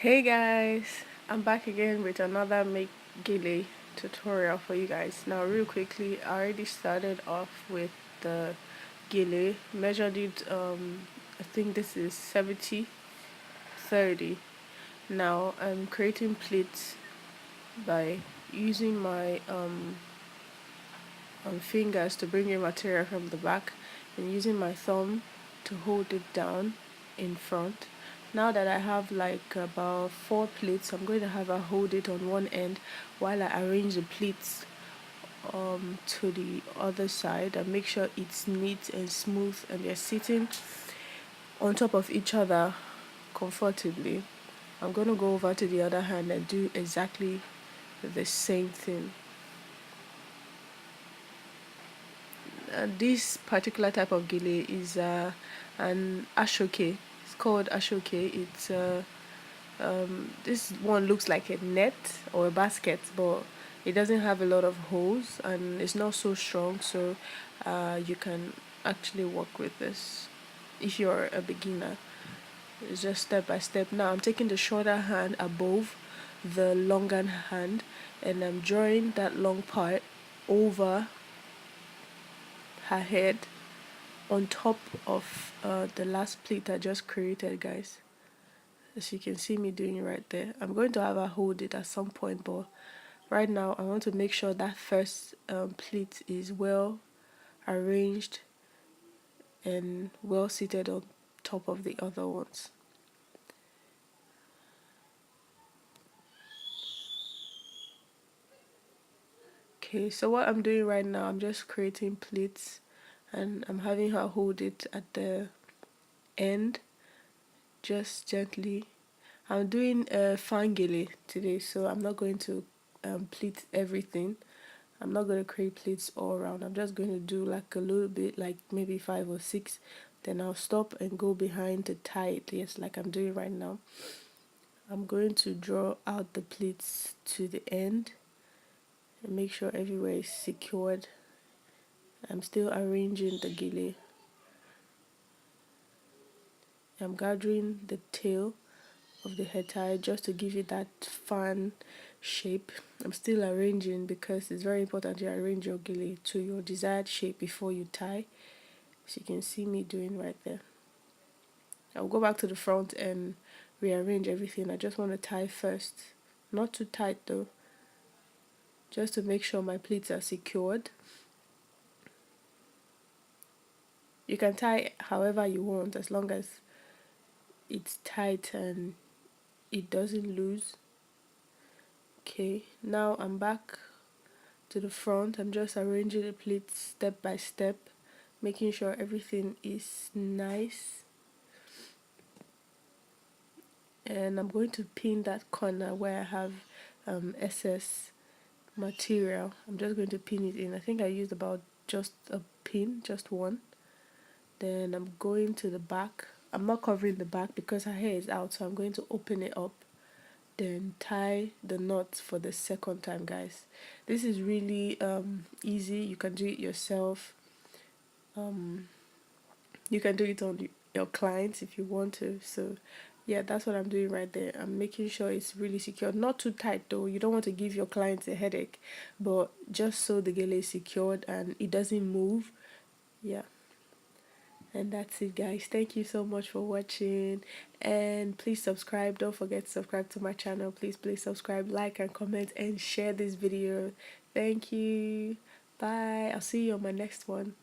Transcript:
Hey guys, I'm back again with another make gele tutorial for you guys. Now real quickly, I already started off with the gele, measured it, I think this is 70/30. Now I'm creating pleats by using my fingers to bring in material from the back and using my thumb to hold it down in front. Now that I have like about 4 pleats, I'm going to have her hold it on one end while I arrange the pleats to the other side and make sure it's neat and smooth and they're sitting on top of each other comfortably. I'm going to go over to the other hand and do exactly the same thing. This particular type of gele is an asoke. It's called asoke. It's this one looks like a net or a basket, but it doesn't have a lot of holes and it's not so strong, so you can actually work with this if you're a beginner. It's just step by step. Now I'm taking the shorter hand above the longer hand and I'm drawing that long part over her head on top of the last pleat I just created, guys. As you can see me doing right there. I'm going to have her hold it at some point, but right now I want to make sure that first pleat is well arranged and well seated on top of the other ones. Okay, so what I'm doing right now, I'm just creating pleats and I'm having her hold it at the end just gently. I'm doing a fan gele today, so I'm not going to pleat everything. I'm not going to create pleats all around. I'm just going to do like a little bit, like maybe 5 or 6. Then I'll stop and go behind to tie it, yes, like I'm doing right now. I'm going to draw out the pleats to the end and make sure everywhere is secured. I'm still arranging the gele. I'm gathering the tail of the head tie just to give it that fan shape. I'm still arranging because it's very important you arrange your gele to your desired shape before you tie, as you can see me doing right there. I'll go back to the front and rearrange everything. I just want to tie first, not too tight though, just to make sure my pleats are secured. You can tie however you want as long as it's tight and it doesn't lose. Okay, now I'm back to the front. I'm just arranging the pleats step by step, making sure everything is nice. And I'm going to pin that corner where I have excess material. I'm just going to pin it in. I think I used about just a pin, just one. Then I'm going to the back. I'm not covering the back because her hair is out, so I'm going to open it up, then tie the knots for the second time, guys. This is really easy. You can do it yourself. You can do it on your clients if you want to. So yeah, that's what I'm doing right there. I'm making sure it's really secure, not too tight though. You don't want to give your clients a headache, but just so the gele is secured and it doesn't move. Yeah, and that's it, guys. Thank you so much for watching, and please subscribe. Don't forget to subscribe to my channel. Please subscribe, like and comment and share this video. Thank you. Bye. I'll see you on my next one.